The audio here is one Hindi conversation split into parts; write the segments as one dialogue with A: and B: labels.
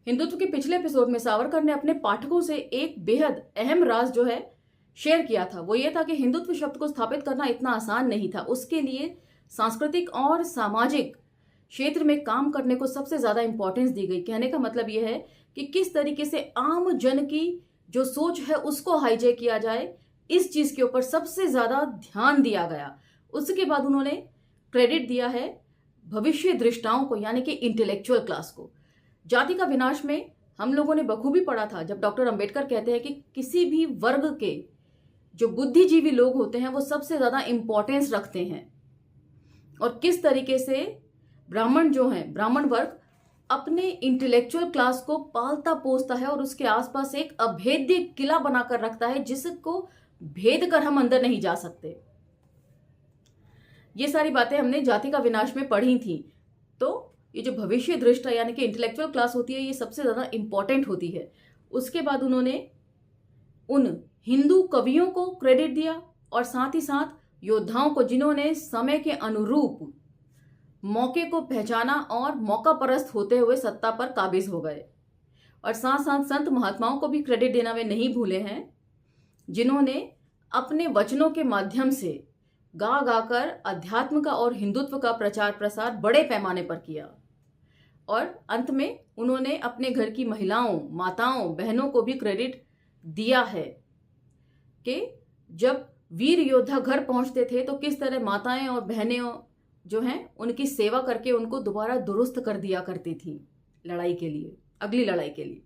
A: हिंदुत्व के पिछले एपिसोड में सावरकर ने अपने पाठकों से एक बेहद अहम राज जो है शेयर किया था। वो ये था कि हिंदुत्व शब्द को स्थापित करना इतना आसान नहीं था। उसके लिए सांस्कृतिक और सामाजिक क्षेत्र में काम करने को सबसे ज्यादा इंपॉर्टेंस दी गई। कहने का मतलब यह है कि किस तरीके से आम जन की जो सोच है उसको हाईजैक किया जाए, इस चीज के ऊपर सबसे ज्यादा ध्यान दिया गया। उसके बाद उन्होंने क्रेडिट दिया है भविष्य दृष्टाओं को, यानी कि इंटेलेक्चुअल क्लास को। जाति का विनाश में हम लोगों ने बखूबी पढ़ा था जब डॉक्टर अंबेडकर कहते हैं कि किसी भी वर्ग के जो बुद्धिजीवी लोग होते हैं वो सबसे ज्यादा इंपॉर्टेंस रखते हैं, और किस तरीके से ब्राह्मण जो है, ब्राह्मण वर्ग अपने इंटेलेक्चुअल क्लास को पालता पोसता है और उसके आसपास एक अभेद्य किला बनाकर रखता है जिसको भेद कर हम अंदर नहीं जा सकते। ये सारी बातें हमने जाति का विनाश में पढ़ी थी। तो ये जो भविष्य दृष्टा यानी कि इंटेलेक्चुअल क्लास होती है, ये सबसे ज्यादा इंपॉर्टेंट होती है। उसके बाद उन्होंने उन हिंदू कवियों को क्रेडिट दिया और साथ ही साथ योद्धाओं को जिन्होंने समय के अनुरूप मौके को पहचाना और मौका परस्त होते हुए सत्ता पर काबिज हो गए। और साथ साथ संत महात्माओं को भी क्रेडिट देना वे नहीं भूले हैं, जिन्होंने अपने वचनों के माध्यम से गा गाकर अध्यात्म का और हिंदुत्व का प्रचार प्रसार बड़े पैमाने पर किया। और अंत में उन्होंने अपने घर की महिलाओं, माताओं, बहनों को भी क्रेडिट दिया है कि जब वीर योद्धा घर पहुंचते थे तो किस तरह माताएं और बहनें जो हैं उनकी सेवा करके उनको दोबारा दुरुस्त कर दिया करती थी लड़ाई के लिए, अगली लड़ाई के लिए।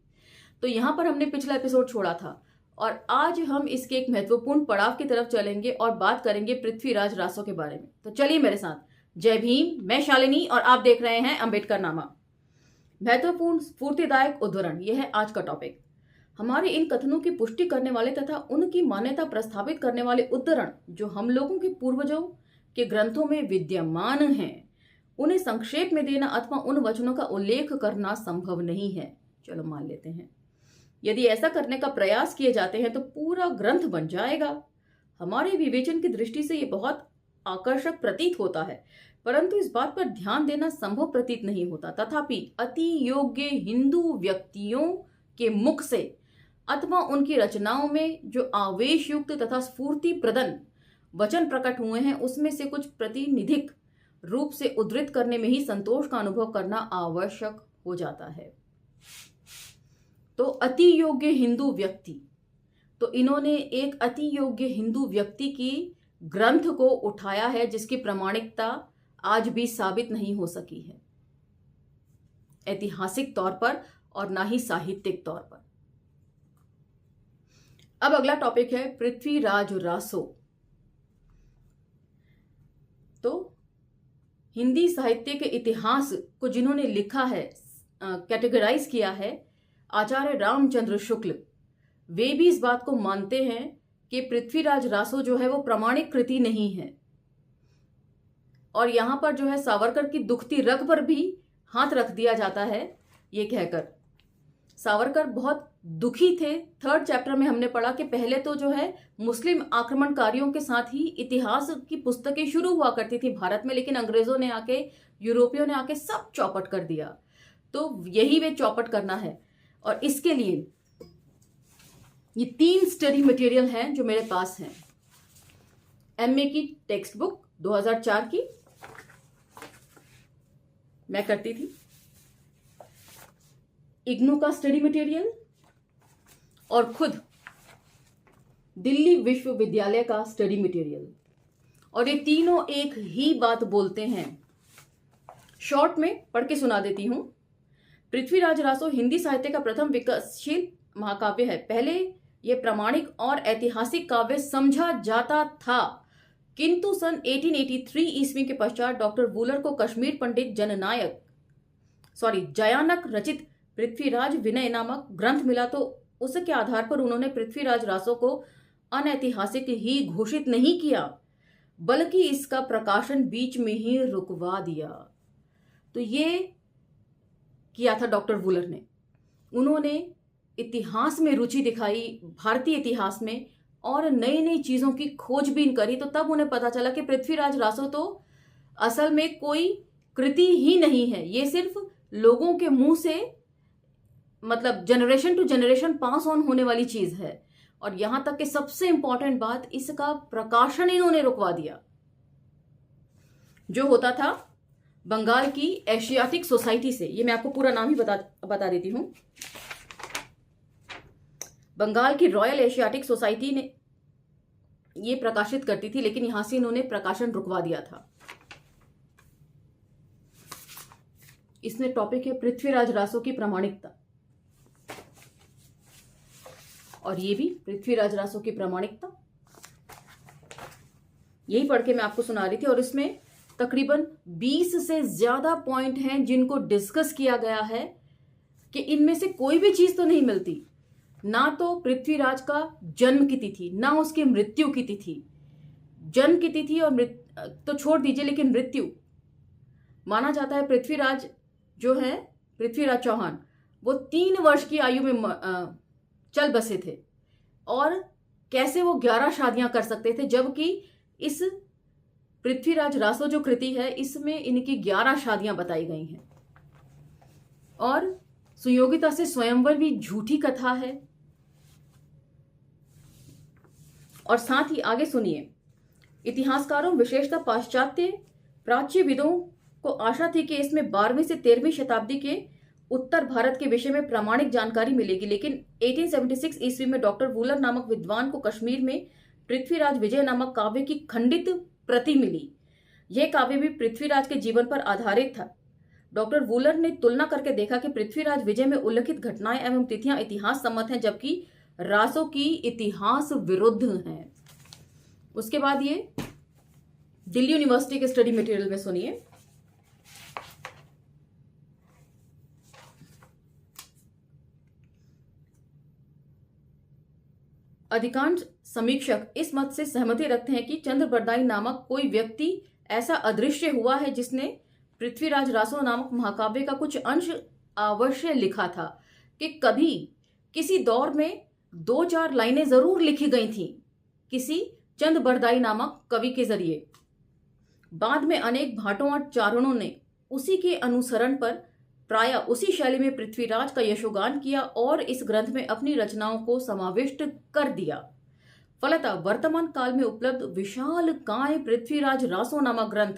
A: तो यहां पर हमने पिछला एपिसोड छोड़ा था और आज हम इसके एक महत्वपूर्ण पड़ाव की तरफ चलेंगे और बात करेंगे पृथ्वीराज रासो के बारे में। तो चलिए मेरे साथ। जय भीम, मैं शालिनी और आप देख रहे हैं अंबेडकर नामा। महत्वपूर्ण स्फूर्तिदायक उद्धरण, यह है आज का टॉपिक। हमारे इन कथनों की पुष्टि करने वाले तथा उनकी मान्यता प्रस्थापित करने वाले उद्धरण जो हम लोगों के पूर्वजों के ग्रंथों में विद्यमान हैं, उन्हें संक्षेप में देना अथवा उन वचनों का उल्लेख करना संभव नहीं है। चलो मान लेते हैं। यदि ऐसा करने का प्रयास किए जाते हैं तो पूरा ग्रंथ बन जाएगा। हमारे विवेचन की दृष्टि से ये बहुत आकर्षक प्रतीत होता है, परंतु इस बात पर ध्यान देना संभव प्रतीत नहीं होता। तथापि अति योग्य हिंदू व्यक्तियों के मुख से अथवा उनकी रचनाओं में जो आवेश युक्त तथा स्फूर्ति प्रदन वचन प्रकट हुए हैं, उसमें से कुछ प्रतिनिधिक रूप से उद्धृत करने में ही संतोष का अनुभव करना आवश्यक हो जाता है। तो अति योग्य हिंदू व्यक्ति, तो इन्होंने एक अति योग्य हिंदू व्यक्ति की ग्रंथ को उठाया है जिसकी प्रामाणिकता आज भी साबित नहीं हो सकी है, ऐतिहासिक तौर पर और ना ही साहित्यिक तौर पर। अब अगला टॉपिक है पृथ्वीराज रासो। तो हिंदी साहित्य के इतिहास को जिन्होंने लिखा है, कैटेगराइज किया है, आचार्य रामचंद्र शुक्ल, वे भी इस बात को मानते हैं कि पृथ्वीराज रासो जो है वो प्रामाणिक कृति नहीं है। और यहां पर जो है सावरकर की दुखती रग पर भी हाथ रख दिया जाता है, ये कहकर। सावरकर बहुत दुखी थे। 3rd चैप्टर में हमने पढ़ा कि पहले तो जो है मुस्लिम आक्रमणकारियों के साथ ही इतिहास की पुस्तकें शुरू हुआ करती थी भारत में, लेकिन अंग्रेजों ने आके, यूरोपियों ने आके सब चौपट कर दिया। तो यही वे चौपट करना है। और इसके लिए ये 3 स्टडी मटेरियल हैं जो मेरे पास हैं। एमए की टेक्स्ट बुक 2004 की मैं करती थी, इग्नू का स्टडी मटेरियल और खुद दिल्ली विश्वविद्यालय का स्टडी मटेरियल। और ये तीनों एक ही बात बोलते हैं। शॉर्ट में पढ़ के सुना देती हूं। पृथ्वीराज रासो हिंदी साहित्य का प्रथम विकासशील महाकाव्य है। पहले यह प्रामाणिक और ऐतिहासिक काव्य समझा जाता था, किंतु सन 1883 ईस्वी के पश्चात डॉक्टर वूलर को कश्मीर पंडित जयानक रचित पृथ्वीराज विनय नामक ग्रंथ मिला, तो उसके आधार पर उन्होंने पृथ्वीराज रासो को अनैतिहासिक ही घोषित नहीं किया, बल्कि इसका प्रकाशन बीच में ही रुकवा दिया। तो ये किया था डॉक्टर वूलर ने। उन्होंने इतिहास में रुचि दिखाई, भारतीय इतिहास में, और नई नई चीजों की खोजबीन करी। तो तब उन्हें पता चला कि पृथ्वीराज रासो तो असल में कोई कृति ही नहीं है, ये सिर्फ लोगों के मुंह से मतलब generation to generation pass on होने वाली चीज है। और यहां तक कि सबसे इंपॉर्टेंट बात, इसका प्रकाशन इन्होंने रुकवा दिया। जो होता था बंगाल की एशियाटिक सोसाइटी से, ये मैं आपको पूरा नाम ही बता देती हूं। बंगाल की रॉयल एशियाटिक सोसाइटी ने ये प्रकाशित करती थी, लेकिन यहां से इन्होंने प्रकाशन रुकवा दिया था। इसमें टॉपिक है पृथ्वीराज रासो की प्रामाणिकता, और ये भी पृथ्वीराज रासो की प्रामाणिकता यही पढ़ के मैं आपको सुना रही थी। और इसमें तकरीबन 20 से ज्यादा पॉइंट हैं जिनको डिस्कस किया गया है कि इनमें से कोई भी चीज तो नहीं मिलती, ना तो पृथ्वीराज का जन्म की तिथि, ना उसकी मृत्यु की तिथि। जन्म की तिथि और तो छोड़ दीजिए, लेकिन मृत्यु माना जाता है पृथ्वीराज जो है, पृथ्वीराज चौहान, वो 3 वर्ष की आयु में चल बसे थे। और कैसे वो 11 शादियां कर सकते थे, जबकि इस पृथ्वीराज रासो जो कृति है इसमें इनकी 11 शादियां बताई गई हैं। और सुयोगिता से स्वयंवर भी झूठी कथा है। और साथ ही आगे सुनिए, इतिहासकारों विशेषतः पाश्चात्य प्राच्यविदों को आशा थी कि इसमें 12वीं से 13वीं शताब्दी के उत्तर भारत के विषय में प्रामाणिक जानकारी मिलेगी, लेकिन 1876 ईस्वी में डॉक्टर वूलर नामक विद्वान को कश्मीर में पृथ्वीराज विजय नामक काव्य की खंडित प्रति मिली। यह काव्य भी पृथ्वीराज के जीवन पर आधारित था। डॉक्टर वूलर ने तुलना करके देखा कि पृथ्वीराज विजय में उल्लिखित घटनाएं एवं तिथियां इतिहास सम्मत हैं, जबकि रासो की इतिहास विरुद्ध हैं। उसके बाद ये दिल्ली यूनिवर्सिटी के स्टडी मटेरियल में सुनिए, अधिकांश समीक्षक इस मत से सहमति रखते हैं कि चंद्रबरदाई नामक कोई व्यक्ति ऐसा अदृश्य हुआ है जिसने पृथ्वीराज रासो नामक महाकाव्य का कुछ अंश अवश्य लिखा था, कि कभी किसी दौर में 2-4 लाइनें जरूर लिखी गई थीं किसी चंद्रबरदाई नामक कवि के जरिए। बाद में अनेक भाटों और चारणों ने उसी के अनुसरण पर प्राय उसी शैली में पृथ्वीराज का यशोगान किया और इस ग्रंथ में अपनी रचनाओं को समाविष्ट कर दिया। फलतः वर्तमान काल में उपलब्ध विशाल काय पृथ्वीराज रासो नामक ग्रंथ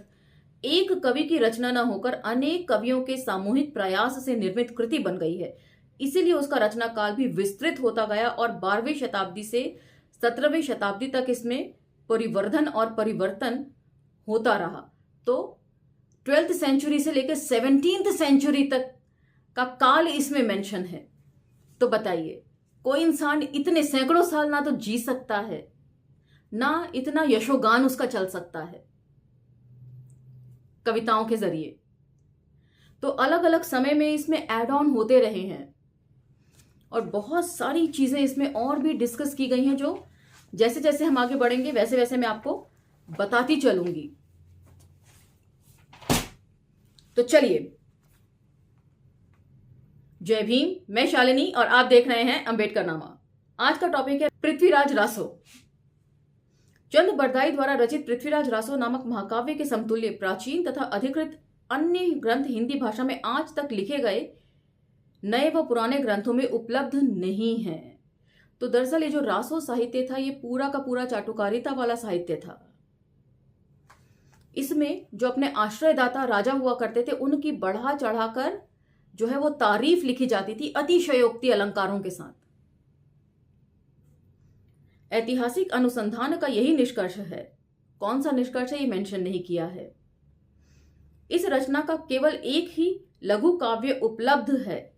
A: एक कवि की रचना न होकर अनेक कवियों के सामूहिक प्रयास से निर्मित कृति बन गई है। इसीलिए उसका रचना काल भी विस्तृत होता गया और 12वीं शताब्दी से 17वीं शताब्दी तक इसमें परिवर्धन और परिवर्तन होता रहा। तो 12th सेंचुरी से लेकर 17th सेंचुरी तक का काल इसमें मेंशन है। तो बताइए, कोई इंसान इतने सैकड़ों साल ना तो जी सकता है, ना इतना यशोगान उसका चल सकता है कविताओं के जरिए। तो अलग अलग समय में इसमें एड ऑन होते रहे हैं और बहुत सारी चीजें इसमें और भी डिस्कस की गई हैं, जो जैसे जैसे हम आगे बढ़ेंगे वैसे वैसे मैं आपको बताती चलूंगी। तो चलिए, जय भीम, मैं शालिनी और आप देख रहे हैं अंबेडकर नामा। आज का टॉपिक है पृथ्वीराज रासो। चंद्रबरदाई द्वारा रचित पृथ्वीराज रासो नामक महाकाव्य के समतुल्य प्राचीन तथा अधिकृत अन्य ग्रंथ हिंदी भाषा में आज तक लिखे गए नए व पुराने ग्रंथों में उपलब्ध नहीं है। तो दरअसल ये जो रासो साहित्य था, ये पूरा का पूरा चाटुकारिता वाला साहित्य था। इसमें जो अपने आश्रयदाता राजा हुआ करते थे, उनकी बढ़ा चढ़ाकर जो है वो तारीफ लिखी जाती थी अतिशयोक्ति अलंकारों के साथ। ऐतिहासिक अनुसंधान का यही निष्कर्ष है। कौन सा निष्कर्ष है ये मेंशन नहीं किया है। इस रचना का केवल एक ही लघु काव्य उपलब्ध है,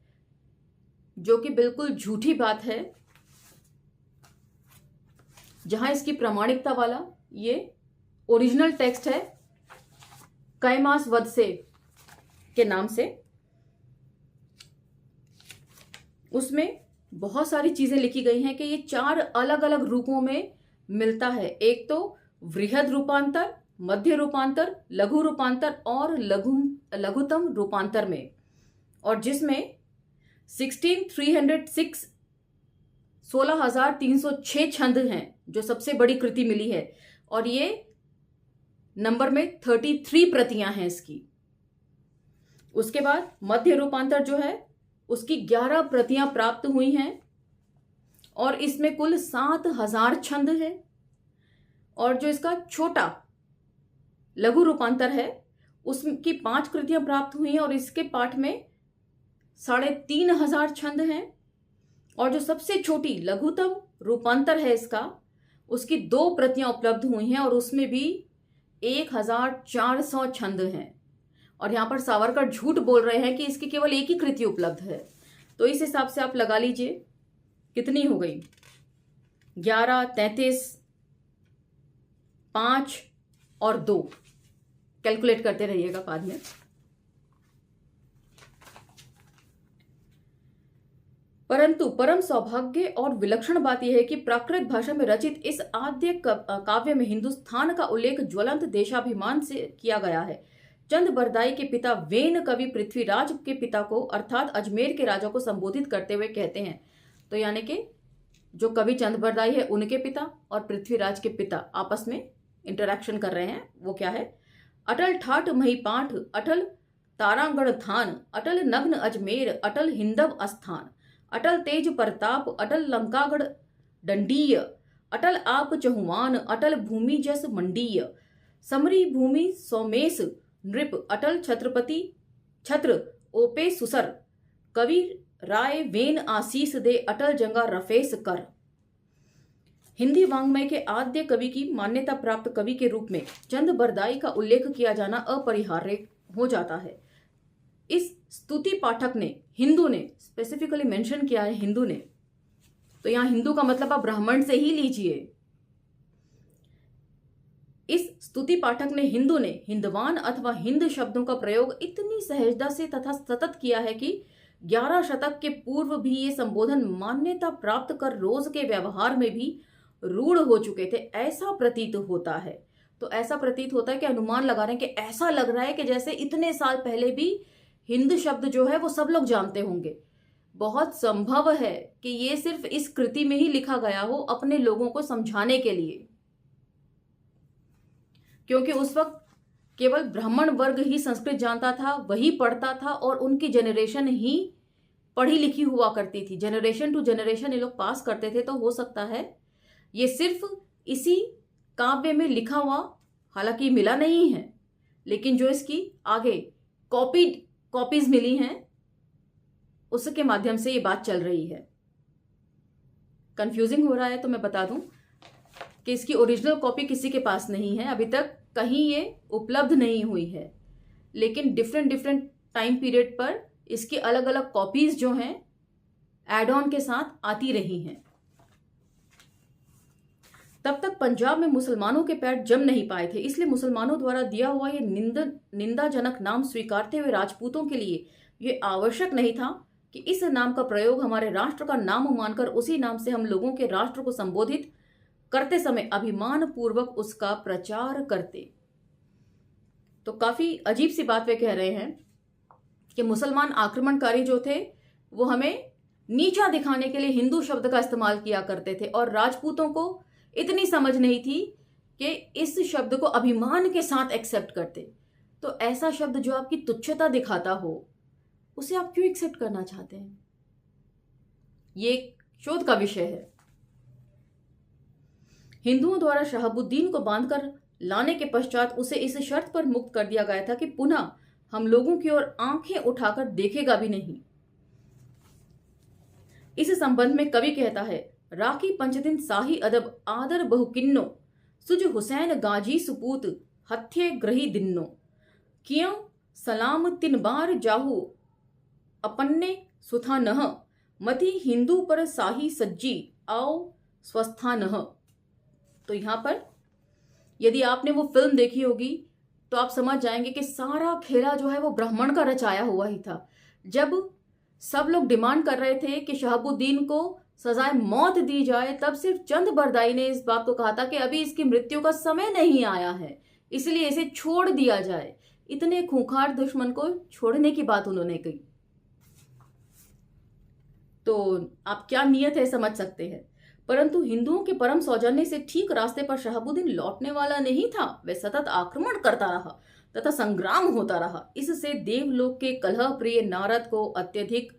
A: जो कि बिल्कुल झूठी बात है। जहां इसकी प्रामाणिकता वाला ये ओरिजिनल टेक्स्ट है कैमास वदसे के नाम से, उसमें बहुत सारी चीजें लिखी गई हैं कि ये 4 अलग अलग रूपों में मिलता है। एक तो वृहद रूपांतर, मध्य रूपांतर, लघु रूपांतर और लघुतम रूपांतर में, और जिसमें 16,306 छंद हैं, जो सबसे बड़ी कृति मिली है। और ये नंबर में 33 प्रतियां हैं इसकी। उसके बाद मध्य रूपांतर जो है उसकी 11 प्रतियां प्राप्त हुई हैं और इसमें कुल 7,000 छंद है। और जो इसका छोटा लघु रूपांतर है उसकी 5 कृतियां प्राप्त हुई हैं और इसके पाठ में 3,500 छंद हैं। और जो सबसे छोटी लघुतम रूपांतर है इसका, उसकी 2 प्रतियां उपलब्ध हुई हैं और उसमें भी 1,400 छंद हैं। और यहां पर सावरकर झूठ बोल रहे हैं कि इसकी केवल एक ही कृति उपलब्ध है। तो इस हिसाब से आप लगा लीजिए कितनी हो गई, 11, 33, 5 और 2। कैलकुलेट करते रहिएगा बाद में। परंतु परम सौभाग्य और विलक्षण बात यह है कि प्राकृत भाषा में रचित इस आद्य काव्य में हिंदुस्तान का उल्लेख ज्वलंत देशाभिमान से किया गया है। चंद बरदाई के पिता वेन कवि पृथ्वीराज के पिता को अर्थात अजमेर के राजा को संबोधित करते हुए कहते हैं। तो यानी कि जो कवि चंद बरदाई है उनके पिता और पृथ्वीराज के पिता आपस में इंटरैक्शन कर रहे हैं। वो क्या है, अटल ठाठ महिपाठ, अटल तारागढ़ थान, अटल नग्न अजमेर, अटल हिंदव स्थान, अटल तेज प्रताप, अटल लंकागढ़ दंडीय, अटल आप चहुआन, अटल भूमि जस मंडीय, समरी भूमि सोमेश नृप, अटल छत्रपति छत्र ओपे सुसर, कवि राय वेन आशीष दे, अटल जंगा रफेस कर। हिंदी वांग्मय के आद्य कवि की मान्यता प्राप्त कवि के रूप में चंद बरदाई का उल्लेख किया जाना अपरिहार्य हो जाता है। इस स्तुति पाठक ने, हिंदू ने स्पेसिफिकली मेंशन किया है, हिंदू ने, तो यहां हिंदू का मतलब आप ब्राह्मण से ही लीजिए। इस स्तुति पाठक ने, हिंदू ने, हिंदवान अथवा हिंद शब्दों का प्रयोग इतनी सहजता से तथा सतत किया है कि 11 शतक के पूर्व भी ये संबोधन मान्यता प्राप्त कर रोज के व्यवहार में भी रूढ़ हो चुके थे, ऐसा प्रतीत होता है। तो ऐसा प्रतीत होता है कि अनुमान लगा रहे हैं कि ऐसा लग रहा है कि जैसे इतने साल पहले भी हिंद शब्द जो है वो सब लोग जानते होंगे। बहुत संभव है कि ये सिर्फ इस कृति में ही लिखा गया हो अपने लोगों को समझाने के लिए, क्योंकि उस वक्त केवल ब्राह्मण वर्ग ही संस्कृत जानता था, वही पढ़ता था और उनकी जनरेशन ही पढ़ी लिखी हुआ करती थी। जनरेशन टू जनरेशन ये लोग पास करते थे। तो हो सकता है ये सिर्फ इसी काव्य में लिखा हुआ, हालांकि मिला नहीं है, लेकिन जो इसकी आगे कॉपीज मिली हैं उसके माध्यम से ये बात चल रही है। कंफ्यूजिंग हो रहा है तो मैं बता दूं कि इसकी ओरिजिनल कॉपी किसी के पास नहीं है, अभी तक कहीं ये उपलब्ध नहीं हुई है, लेकिन डिफरेंट टाइम पीरियड पर इसकी अलग अलग कॉपीज जो हैं एड ऑन के साथ आती रही हैं। तब तक पंजाब में मुसलमानों के पैर जम नहीं पाए थे, इसलिए मुसलमानों द्वारा दिया हुआ ये निंदाजनक नाम स्वीकारते हुए राजपूतों के लिए ये आवश्यक नहीं था कि इस नाम का प्रयोग हमारे राष्ट्र का नाम मानकर उसी नाम से हम लोगों के राष्ट्र को संबोधित करते समय अभिमान पूर्वक उसका प्रचार करते। तो काफी अजीब सी बात वे कह रहे हैं कि मुसलमान आक्रमणकारी जो थे वो हमें नीचा दिखाने के लिए हिंदू शब्द का इस्तेमाल किया करते थे और राजपूतों को इतनी समझ नहीं थी कि इस शब्द को अभिमान के साथ एक्सेप्ट करते। तो ऐसा शब्द जो आपकी तुच्छता दिखाता हो उसे आप क्यों एक्सेप्ट करना चाहते हैं? ये एक शोध का विषय है। हिंदुओं द्वारा शहाबुद्दीन को बांधकर लाने के पश्चात उसे इस शर्त पर मुक्त कर दिया गया था कि पुनः हम लोगों की ओर आंखें उठाकर देखेगा भी नहीं। इस संबंध में कवि कहता है, राखी पंचदिन साही अदब आदर बहुकिन्नो, सुज हुसैन गाजी सुपूत हत्ये ग्रही दिन्नो, क्यों सलाम तिन बार जाहू अपन्ने सुथा नह, मति हिंदू पर साही सज्जी आओ स्वस्था नह। तो यहां पर यदि आपने वो फिल्म देखी होगी तो आप समझ जाएंगे कि सारा खेला जो है वो ब्राह्मण का रचाया हुआ ही था। जब सब लोग डिमांड कर रहे थे कि शहाबुद्दीन को सजाए मौत दी जाए, तब सिर्फ चंद बरदाई ने इस बात को कहा था कि अभी इसकी मृत्यु का समय नहीं आया है, इसलिए इसे छोड़ दिया जाए। इतने खूंखार दुश्मन को छोड़ने की बात उन्होंने कही। तो आप क्या नियत है समझ सकते हैं। परंतु हिंदुओं के परम सौजन्य से ठीक रास्ते पर शहाबुद्दीन लौटने वाला नहीं था। वह सतत आक्रमण करता रहा तथा संग्राम होता रहा। इससे देवलोक के कलह प्रिय नारद को अत्यधिक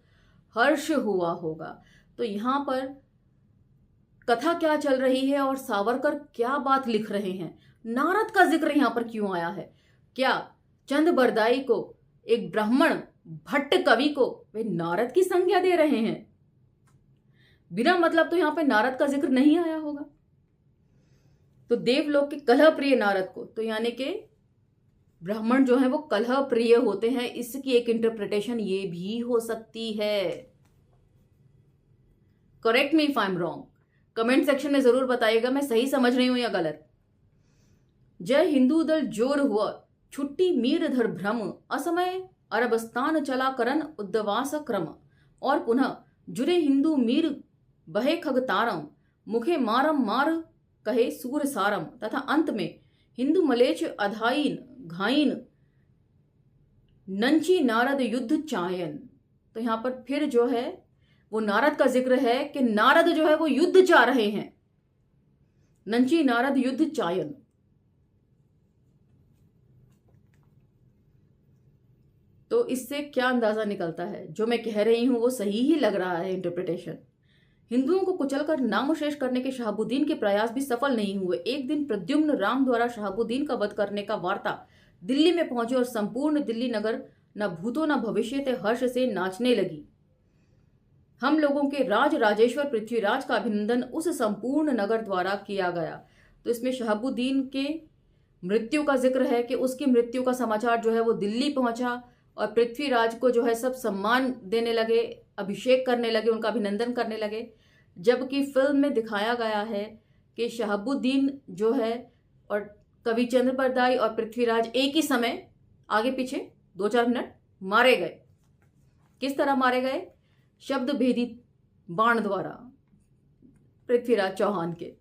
A: हर्ष हुआ होगा। तो यहाँ पर कथा क्या चल रही है और सावरकर क्या बात लिख रहे हैं, नारद का जिक्र यहाँ पर क्यों आया है? क्या चंद बरदाई को, एक ब्राह्मण भट्ट कवि को, वे नारद की संज्ञा दे रहे हैं? बिना मतलब तो यहाँ पे नारद का जिक्र नहीं आया होगा। तो देवलोक के कलह प्रिय नारद को, तो यानी कि ब्राह्मण जो है वो कलह प्रिय होते हैं, इसकी एक इंटरप्रिटेशन ये भी हो सकती है। Correct me if I am wrong, comment section में जरूर बताइएगा मैं सही समझ रही हूं या गलत। जय हिंदू दल जोर हुआ, छुट्टी मीर धर भ्रम, असमय अरबस्तान चला करन उद्वास क्रम, और पुनः जुरे हिंदू मीर बहे खग तारम, मुखे मारम मार कहे सूर सारम, तथा अंत में हिंदू मलेच अधाइन घाइन नंची नारद युद्ध चायन। तो यहां पर फिर जो है वो नारद का जिक्र है कि नारद जो है वो युद्ध चाह रहे हैं, नंची नारद युद्ध चायन। तो इससे क्या अंदाजा निकलता है? जो मैं कह रही हूं वो सही ही लग रहा है इंटरप्रिटेशन। हिंदुओं को कुचलकर नामोशेष करने के शहाबुद्दीन के प्रयास भी सफल नहीं हुए। एक दिन प्रद्युम्न राम द्वारा शहाबुद्दीन का वध करने का वार्ता दिल्ली में पहुंचे और संपूर्ण दिल्ली नगर न भूतो न भविष्य ते हर्ष से नाचने लगी। हम लोगों के राज राजेश्वर पृथ्वीराज का अभिनंदन उस संपूर्ण नगर द्वारा किया गया। तो इसमें शहाबुद्दीन के मृत्यु का जिक्र है कि उसकी मृत्यु का समाचार जो है वो दिल्ली पहुंचा और पृथ्वीराज को जो है सब सम्मान देने लगे, अभिषेक करने लगे, उनका अभिनंदन करने लगे। जबकि फिल्म में दिखाया गया है कि शहाबुद्दीन जो है और कवि चंद्र बरदाई और पृथ्वीराज एक ही समय आगे पीछे 2-4 मिनट मारे गए। किस तरह मारे गए? शब्द भेदी बाण द्वारा पृथ्वीराज चौहान के।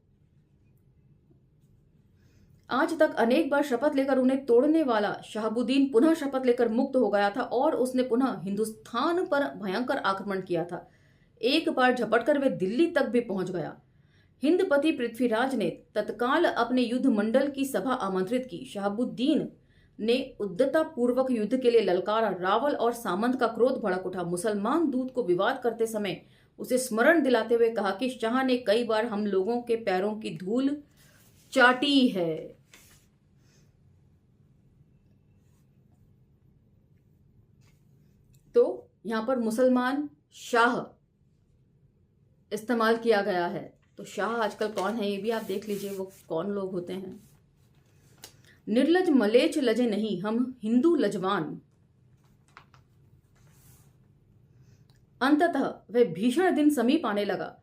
A: आज तक अनेक बार शपथ लेकर उन्हें तोड़ने वाला शहाबुद्दीन पुनः शपथ लेकर मुक्त हो गया था और उसने पुनः हिंदुस्तान पर भयंकर आक्रमण किया था। एक बार झपटकर वे दिल्ली तक भी पहुंच गया। हिंदपति पृथ्वीराज ने तत्काल अपने युद्ध मंडल की सभा आमंत्रित की। शहाबुद्दीन ने उद्यता पूर्वक युद्ध के लिए ललकारा। रावल और सामंत का क्रोध भड़क उठा। मुसलमान दूत को विवाद करते समय उसे स्मरण दिलाते हुए कहा कि शाह ने कई बार हम लोगों के पैरों की धूल चाटी है। तो यहां पर मुसलमान शाह इस्तेमाल किया गया है। तो शाह आजकल कौन है ये भी आप देख लीजिए, वो कौन लोग होते हैं। निर्लज मलेच लजे नहीं, हम हिंदू लजवान। अंततः वह भीषण दिन समीप आने लगा।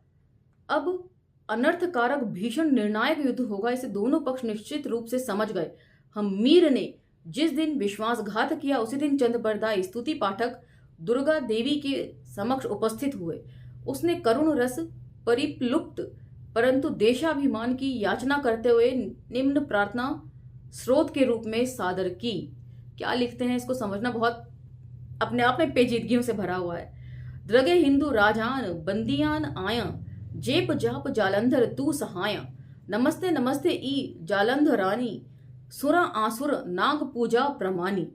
A: अब अनर्थकारक भीषण निर्णायक युद्ध होगा, इसे दोनों पक्ष निश्चित रूप से समझ गए। हम मीर ने जिस दिन विश्वासघात किया उसी दिन चंद्रबरदाई स्तुति पाठक दुर्गा देवी के समक्ष उपस्थित हुए। उसने करुण रस परिप्लुप्त परंतु देशाभिमान की याचना करते हुए निम्न प्रार्थना स्रोत के रूप में सादर की। क्या लिखते हैं इसको समझना बहुत अपने आप में पेचीदगियों से भरा हुआ है। द्रगे हिंदू राजान बंदियान आया, जेप जाप जालंधर तू सहाया, नमस्ते नमस्ते ई जालंधर रानी, सुरा आसुर नाग पूजा प्रमानी।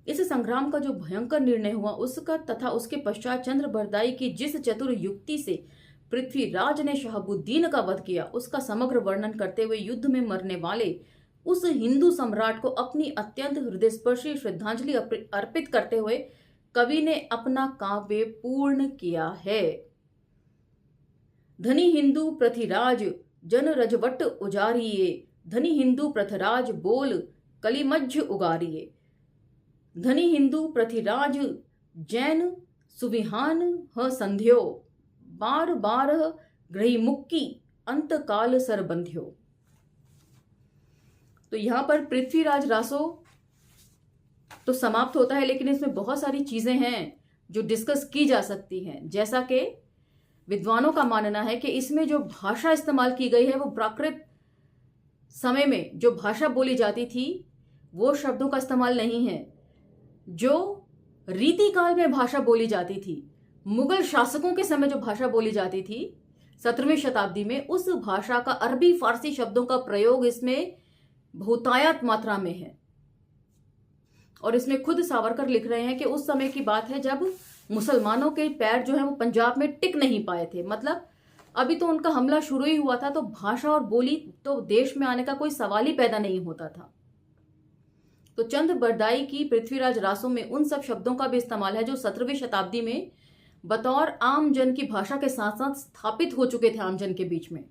A: इस संग्राम का जो भयंकर निर्णय हुआ उसका तथा उसके पश्चात चंद्रबरदाई की जिस चतुर युक्ति से पृथ्वीराज ने शहाबुद्दीन का वध किया उसका समग्र वर्णन करते हुए युद्ध में मरने वाले उस हिंदू सम्राट को अपनी अत्यंत हृदयस्पर्शी श्रद्धांजलि अर्पित करते हुए कवि ने अपना काव्य पूर्ण किया है। धनी हिंदू पृथ्वीराज जन रजवट उजारिये, धनी हिंदू पृथ्वीराज बोल कलिमज्ज उगारिये, धनी हिंदू पृथ्वीराज जैन सुविहान ह संध्यो, बार बार ग्रही मुक्की अंत काल सरबंध्यो। तो यहां पर पृथ्वीराज रासो तो समाप्त होता है, लेकिन इसमें बहुत सारी चीजें हैं जो डिस्कस की जा सकती हैं। जैसा कि विद्वानों का मानना है कि इसमें जो भाषा इस्तेमाल की गई है वो प्राकृत समय में जो भाषा बोली जाती थी वो शब्दों का इस्तेमाल नहीं है। जो रीतिकाल में भाषा बोली जाती थी, मुगल शासकों के समय जो भाषा बोली जाती थी 17वीं शताब्दी में, उस भाषा का अरबी फारसी शब्दों का प्रयोग इसमें बहुतायत मात्रा में है। और इसमें खुद सावरकर लिख रहे हैं कि उस समय की बात है जब मुसलमानों के पैर जो है वो पंजाब में टिक नहीं पाए थे। मतलब अभी तो उनका हमला शुरू ही हुआ था, तो भाषा और बोली तो देश में आने का कोई सवाल ही पैदा नहीं होता था। तो चंद बरदाई की पृथ्वीराज रासों में उन सब शब्दों का भी इस्तेमाल है जो 17वीं शताब्दी में बतौर आम जन की भाषा के साथ साथ स्थापित हो चुके थे आम जन के बीच में,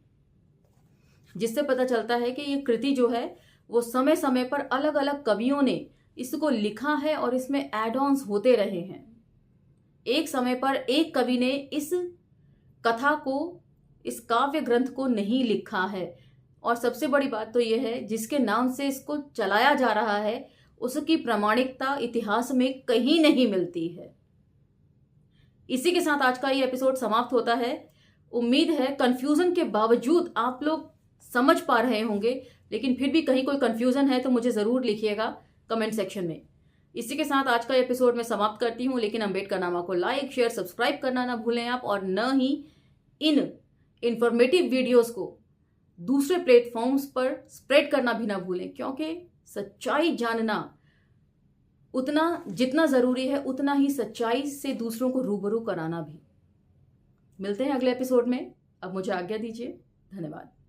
A: जिससे पता चलता है कि ये कृति जो है वो समय समय पर अलग अलग कवियों ने इसको लिखा है और इसमें एड ऑन्स होते रहे हैं। एक समय पर एक कवि ने इस कथा को, इस काव्य ग्रंथ को नहीं लिखा है, और सबसे बड़ी बात तो यह है जिसके नाम से इसको चलाया जा रहा है उसकी प्रामाणिकता इतिहास में कहीं नहीं मिलती है। इसी के साथ आज का ये एपिसोड समाप्त होता है। उम्मीद है कंफ्यूजन के बावजूद आप लोग समझ पा रहे होंगे, लेकिन फिर भी कहीं कोई कंफ्यूजन है तो मुझे जरूर लिखिएगा कमेंट सेक्शन में। इसी के साथ आज का एपिसोड मैं समाप्त करती हूँ, लेकिन अम्बेडकरनामा को लाइक शेयर सब्सक्राइब करना ना भूलें आप, और न ही इन इंफॉर्मेटिव वीडियोस को दूसरे प्लेटफॉर्म्स पर स्प्रेड करना भी ना भूलें, क्योंकि सच्चाई जानना उतना जितना जरूरी है उतना ही सच्चाई से दूसरों को रूबरू कराना भी। मिलते हैं अगले एपिसोड में। अब मुझे आज्ञा दीजिए। धन्यवाद।